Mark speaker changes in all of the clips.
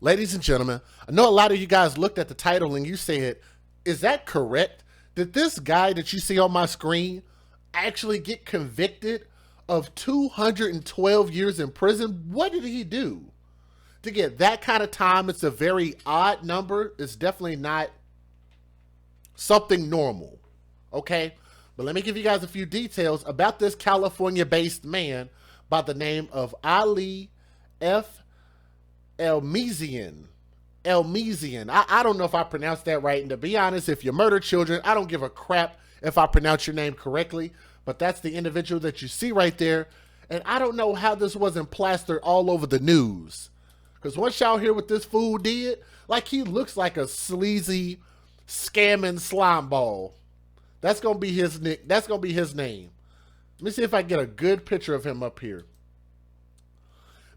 Speaker 1: Ladies and gentlemen, I know a lot of you guys looked at the title and you said, is that correct? Did this guy that you see on my screen actually get convicted of 212 years in prison? What did he do to get that kind of time? It's a very odd number. It's definitely not something normal. Okay? But let me give you guys a few details about this California based man by the name of Ali F. Elmezian. Elmezian. I don't know if I pronounced that right. And to be honest, if you murder children, I don't give a crap if I pronounce your name correctly. But that's the individual that you see right there. And I don't know how this wasn't plastered all over the news. Because once y'all hear what this fool did, like he looks like a sleazy, scamming slime ball. That's gonna be his nick. That's gonna be his name. Let me see if I can get a good picture of him up here.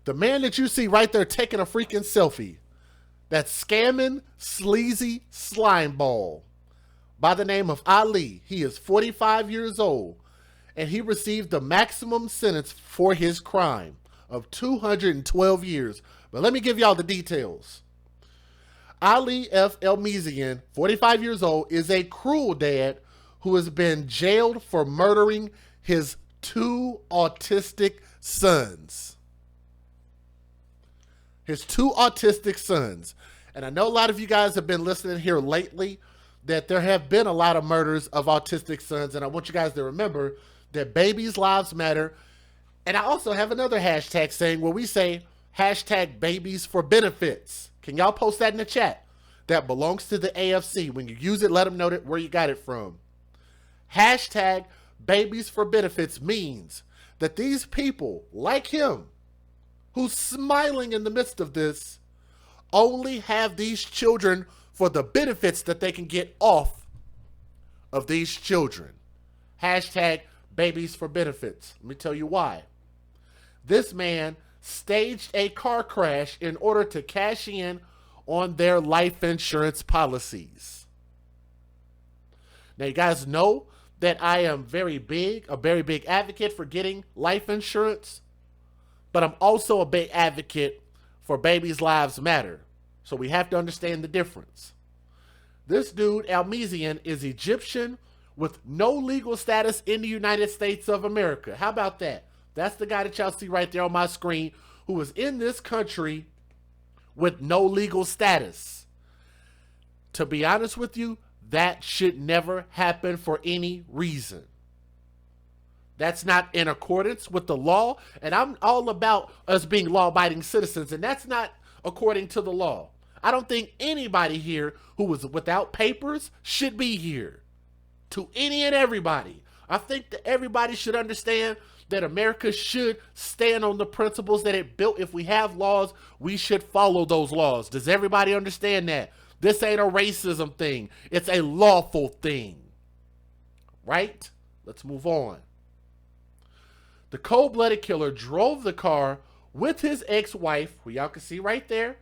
Speaker 1: The man that you see right there taking a freaking selfie. That scamming, sleazy slime ball by the name of Ali. He is 45 years old, and he received the maximum sentence for his crime of 212 years. But let me give y'all the details. Ali F. Elmezian, 45 years old, is a cruel dad who has been jailed for murdering his two autistic sons. His two autistic sons. And I know a lot of you guys have been listening here lately that there have been a lot of murders of autistic sons. And I want you guys to remember that babies' lives matter. And I also have another hashtag saying where we say hashtag babies for benefits. Can y'all post that in the chat? That belongs to the AFC. When you use it, let them know where you got it from. Hashtag babies for benefits means that these people like him, who's smiling in the midst of this, only have these children for the benefits that they can get off of these children. Hashtag babies for benefits. Let me tell you why. This man staged a car crash in order to cash in on their life insurance policies. Now, you guys know that I am a very big advocate for getting life insurance. But I'm also a big advocate for babies' lives matter. So we have to understand the difference. This dude, Elmezian, is Egyptian with no legal status in the United States of America. How about that? That's the guy that y'all see right there on my screen who is in this country with no legal status. To be honest with you, that should never happen for any reason. That's not in accordance with the law. And I'm all about us being law-abiding citizens. And that's not according to the law. I don't think anybody here who was without papers should be here. To any and everybody. I think that everybody should understand that America should stand on the principles that it built. If we have laws, we should follow those laws. Does everybody understand that? This ain't a racism thing. It's a lawful thing. Right? Let's move on. The cold-blooded killer drove the car with his ex-wife, who y'all can see right there,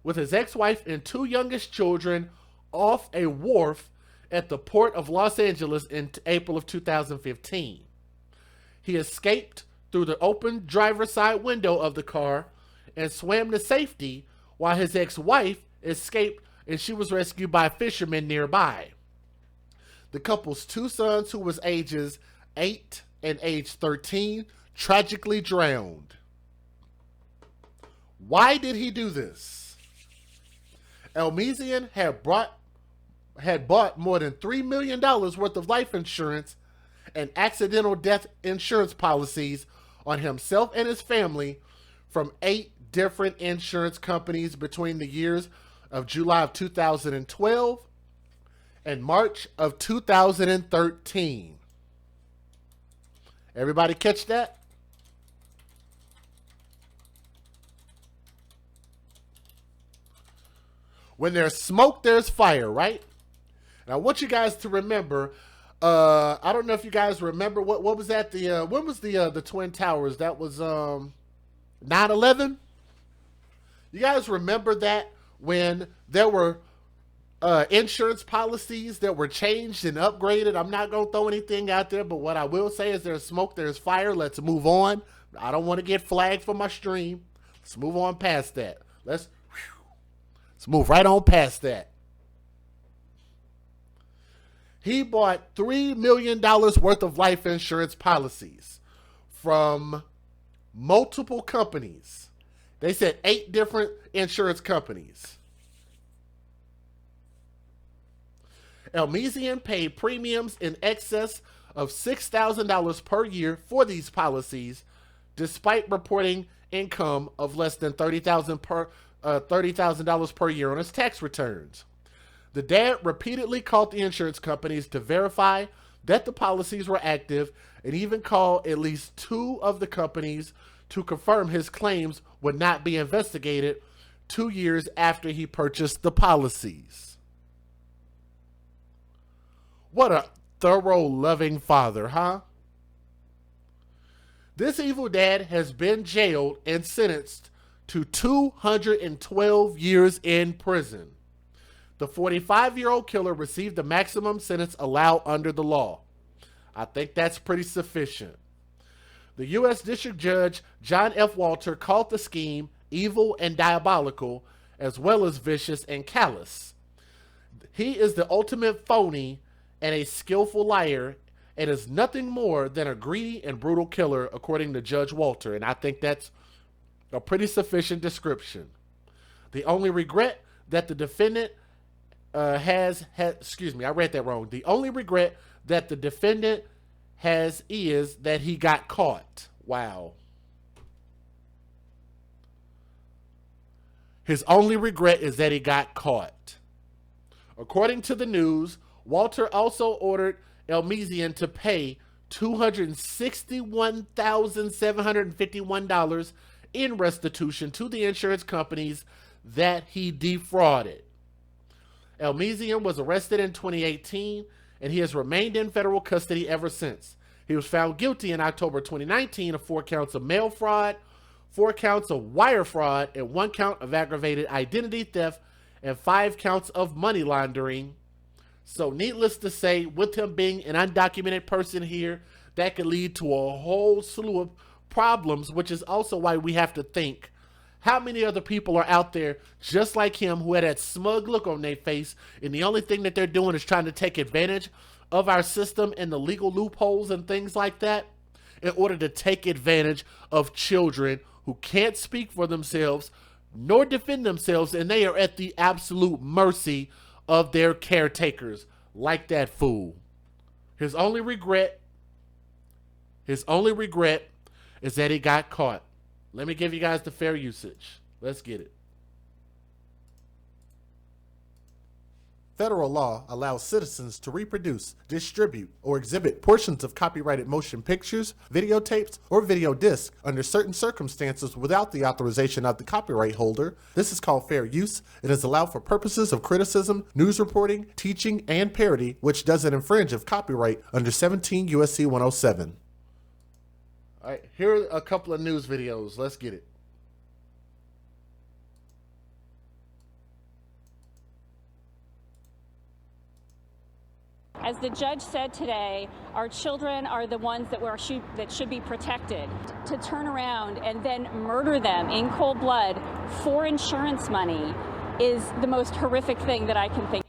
Speaker 1: with his ex-wife and two youngest children off a wharf at the port of Los Angeles in April of 2015. He escaped through the open driver's side window of the car and swam to safety while his ex-wife escaped and she was rescued by fishermen nearby. The couple's two sons, who was ages 8 and age 13, tragically drowned. Why did he do this? Elmezian had bought more than $3 million worth of life insurance and accidental death insurance policies on himself and his family from 8 different insurance companies between the years of July of 2012 and March of 2013. Everybody catch that? When there's smoke, there's fire, right? And I want you guys to remember, I don't know if you guys remember, what was that? When was the Twin Towers? That was 9/11? You guys remember that when there were insurance policies that were changed and upgraded? I'm not going to throw anything out there, but what I will say is there's smoke, there's fire. Let's move on. I don't want to get flagged for my stream. Let's move on past that. Let's Let's move right on past that. He bought $3 million worth of life insurance policies from multiple companies. They said 8 different insurance companies. Elmezian paid premiums in excess of $6,000 per year for these policies, despite reporting income of less than $30,000 per year on his tax returns. The dad repeatedly called the insurance companies to verify that the policies were active, and even called at least 2 of the companies to confirm his claims would not be investigated 2 years after he purchased the policies. What a thorough, loving father, huh? This evil dad has been jailed and sentenced to 212 years in prison. The 45-year-old killer received the maximum sentence allowed under the law. I think that's pretty sufficient. The U.S. District Judge John F. Walter called the scheme evil and diabolical, as well as vicious and callous. He is the ultimate phony and a skillful liar, and is nothing more than a greedy and brutal killer, according to Judge Walter. And I think that's a pretty sufficient description. The only regret that the defendant I read that wrong. The only regret that the defendant has is that he got caught. Wow. His only regret is that he got caught. According to the news, Walter also ordered Elmezian to pay $261,751 in restitution to the insurance companies that he defrauded. Elmezian was arrested in 2018, and he has remained in federal custody ever since. He was found guilty in October 2019 of 4 counts of mail fraud, 4 counts of wire fraud, and 1 count of aggravated identity theft, and 5 counts of money laundering. So needless to say, with him being an undocumented person here, that could lead to a whole slew of problems, which is also why we have to think, how many other people are out there just like him who had that smug look on their face, and the only thing that they're doing is trying to take advantage of our system and the legal loopholes and things like that in order to take advantage of children who can't speak for themselves nor defend themselves, and they are at the absolute mercy of their caretakers, like that fool. His only regret is that he got caught. Let me give you guys the fair usage. Let's get it. Federal law allows citizens to reproduce, distribute, or exhibit portions of copyrighted motion pictures, videotapes, or video discs under certain circumstances without the authorization of the copyright holder. This is called fair use. It is allowed for purposes of criticism, news reporting, teaching, and parody, which doesn't infringe of copyright under 17 U.S.C. 107. All right, here are a couple of news videos. Let's get it.
Speaker 2: As the judge said today, our children are the ones that should be protected. To turn around and then murder them in cold blood for insurance money is the most horrific thing that I can think of.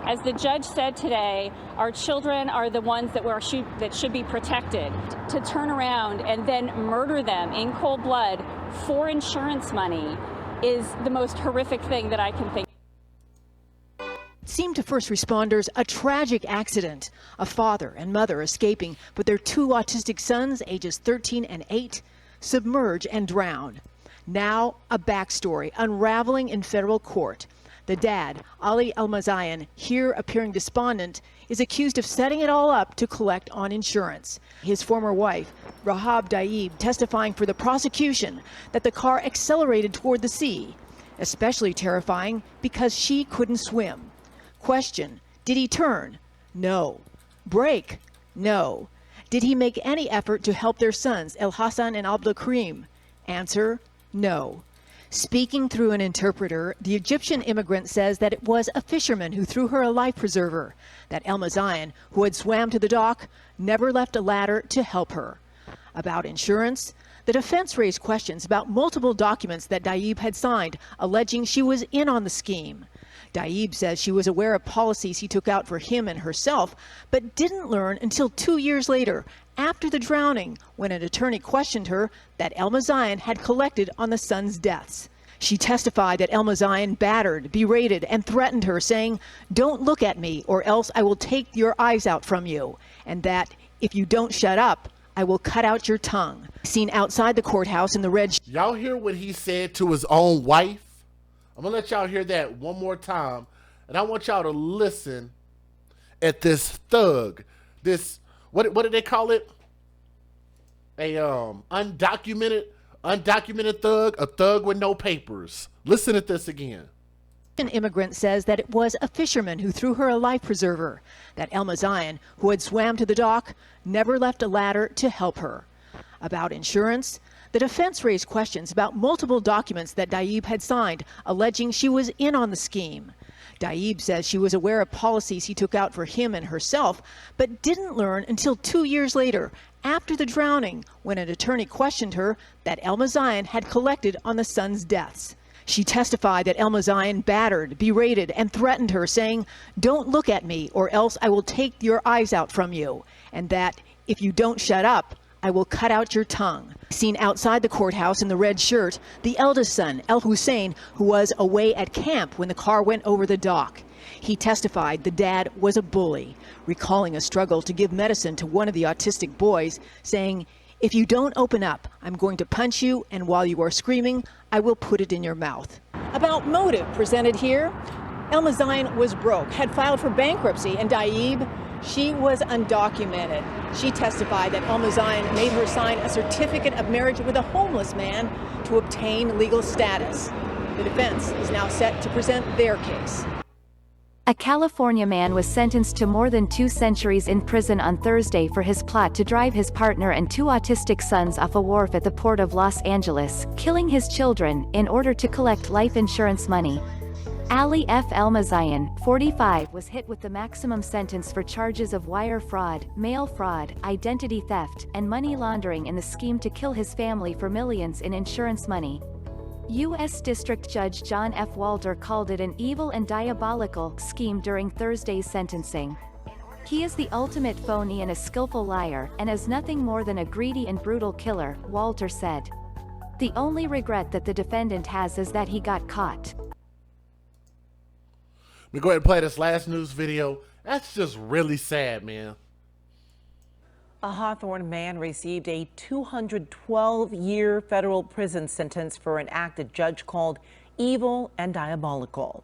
Speaker 2: As the judge said today, our children are the ones that should be protected. To turn around and then murder them in cold blood for insurance money is the most horrific thing that I can think of.
Speaker 3: It seemed to first responders a tragic accident. A father and mother escaping, but their 2 autistic sons, ages 13 and 8, submerge and drown. Now, a backstory unraveling in federal court. The dad, Ali Elmezian, here appearing despondent, is accused of setting it all up to collect on insurance. His former wife, Rahab Daib, testifying for the prosecution that the car accelerated toward the sea. Especially terrifying because she couldn't swim. Question: did he turn? No. Brake? No. Did he make any effort to help their sons, El Hassan and Abdul Karim? Answer: no. Speaking through an interpreter, the Egyptian immigrant says that it was a fisherman who threw her a life preserver, that Elmezian, who had swam to the dock, never left a ladder to help her. About insurance, The defense raised questions about multiple documents that Daib had signed, alleging she was in on the scheme. Daib says she was aware of policies he took out for him and herself, but didn't learn until 2 years later, after the drowning, when an attorney questioned her that Elmazayan had collected on the sons' deaths. She testified that Elmazayan battered, berated, and threatened her, saying, "Don't look at me or else I will take your eyes out from you," and that if you don't shut up, I will cut out your tongue. Seen outside the courthouse in the red.
Speaker 1: Y'all hear what he said to his own wife? I'm gonna let y'all hear that one more time, and I want y'all to listen at this thug. This what did they call it? A undocumented thug, a thug with no papers. Listen at this again.
Speaker 3: An immigrant says that it was a fisherman who threw her a life preserver, that Elmazayan, who had swam to the dock, never left a ladder to help her. About insurance, the defense raised questions about multiple documents that Daib had signed, alleging she was in on the scheme. Daib says she was aware of policies he took out for him and herself, but didn't learn until 2 years later, after the drowning, when an attorney questioned her that Elmazayan had collected on the sons' deaths. She testified that Elmazayan battered, berated, and threatened her, saying, "Don't look at me or else I will take your eyes out from you," and that if you don't shut up, I will cut out your tongue. Seen outside the courthouse in the red shirt, the eldest son, El Hussein, who was away at camp when the car went over the dock. He testified the dad was a bully, recalling a struggle to give medicine to one of the autistic boys, saying, "If you don't open up, I'm going to punch you, and while you are screaming, I will put it in your mouth." About motive presented here, Elmazayan was broke, had filed for bankruptcy, and Daib, she was undocumented. She testified that Elmazayan made her sign a certificate of marriage with a homeless man to obtain legal status. The defense is now set to present their case.
Speaker 4: A California man was sentenced to more than 2 centuries in prison on Thursday for his plot to drive his partner and 2 autistic sons off a wharf at the port of Los Angeles, killing his children, in order to collect life insurance money. Ali F. Elmazayan, 45, was hit with the maximum sentence for charges of wire fraud, mail fraud, identity theft, and money laundering in the scheme to kill his family for millions in insurance money. U.S. District Judge John F. Walter called it an evil and diabolical scheme during Thursday's sentencing. He is the ultimate phony and a skillful liar, and is nothing more than a greedy and brutal killer, Walter said. The only regret that the defendant has is that he got caught.
Speaker 1: Let me go ahead and play this last news video. That's just really sad, man.
Speaker 5: A Hawthorne man received a 212-year federal prison sentence for an act a judge called evil and diabolical.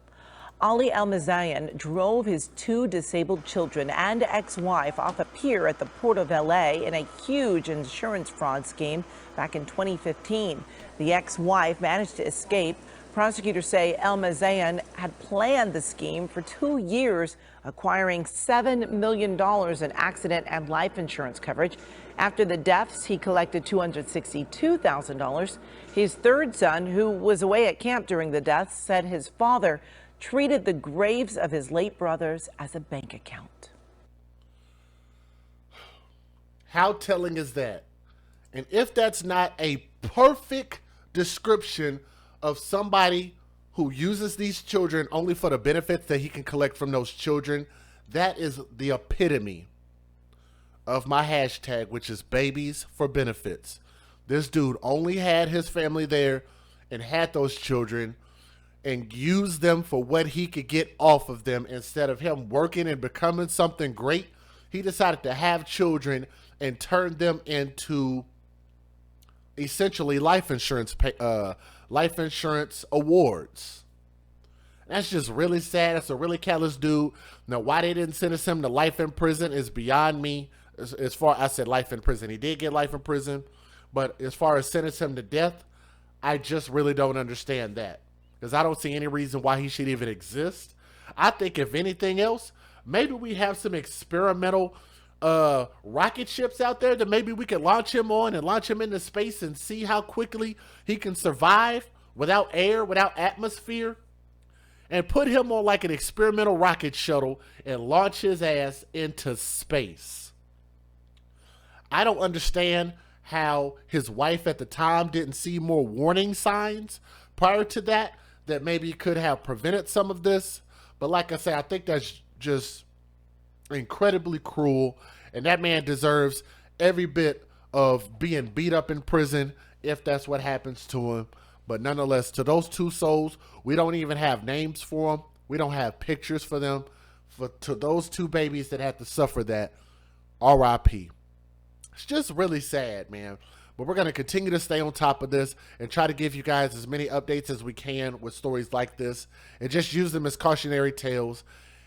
Speaker 5: Ali Elmazayan drove his 2 disabled children and ex-wife off a pier at the Port of LA in a huge insurance fraud scheme back in 2015. The ex-wife managed to escape. Prosecutors say Elmazayan had planned the scheme for 2 years, acquiring $7 million in accident and life insurance coverage. After the deaths, he collected $262,000. His third son, who was away at camp during the deaths, said his father treated the graves of his late brothers as a bank account.
Speaker 1: How telling is that? And if that's not a perfect description of somebody who uses these children only for the benefits that he can collect from those children, that is the epitome of my hashtag, which is babies for benefits. This dude only had his family there and had those children and used them for what he could get off of them. Instead of him working and becoming something great, he decided to have children and turn them into essentially life insurance awards. That's just really sad. That's a really callous dude. Now, why they didn't sentence him to life in prison is beyond me. As far as I said, life in prison. He did get life in prison, but as far as sentence him to death, I just really don't understand that, because I don't see any reason why he should even exist. I think if anything else, maybe we have some experimental rocket ships out there that maybe we could launch him on and launch him into space and see how quickly he can survive without air, without atmosphere, and put him on like an experimental rocket shuttle and launch his ass into space. I don't understand how his wife at the time didn't see more warning signs prior to that maybe could have prevented some of this. But like I say, I think that's just incredibly cruel, and that man deserves every bit of being beat up in prison if that's what happens to him. But nonetheless, to those two souls, we don't even have names for them. We don't have pictures for them. To those two babies that had to suffer that, RIP. It's just really sad, man. But we're going to continue to stay on top of this and try to give you guys as many updates as we can with stories like this, and just use them as cautionary tales.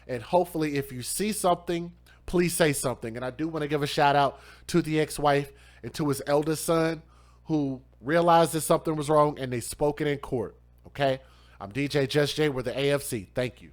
Speaker 1: And hopefully, if you see something, please say something. And I do want to give a shout out to the ex-wife and to his eldest son, who realized that something was wrong and they spoke it in court. Okay? I'm DJ Just Jay with the AFC. Thank you.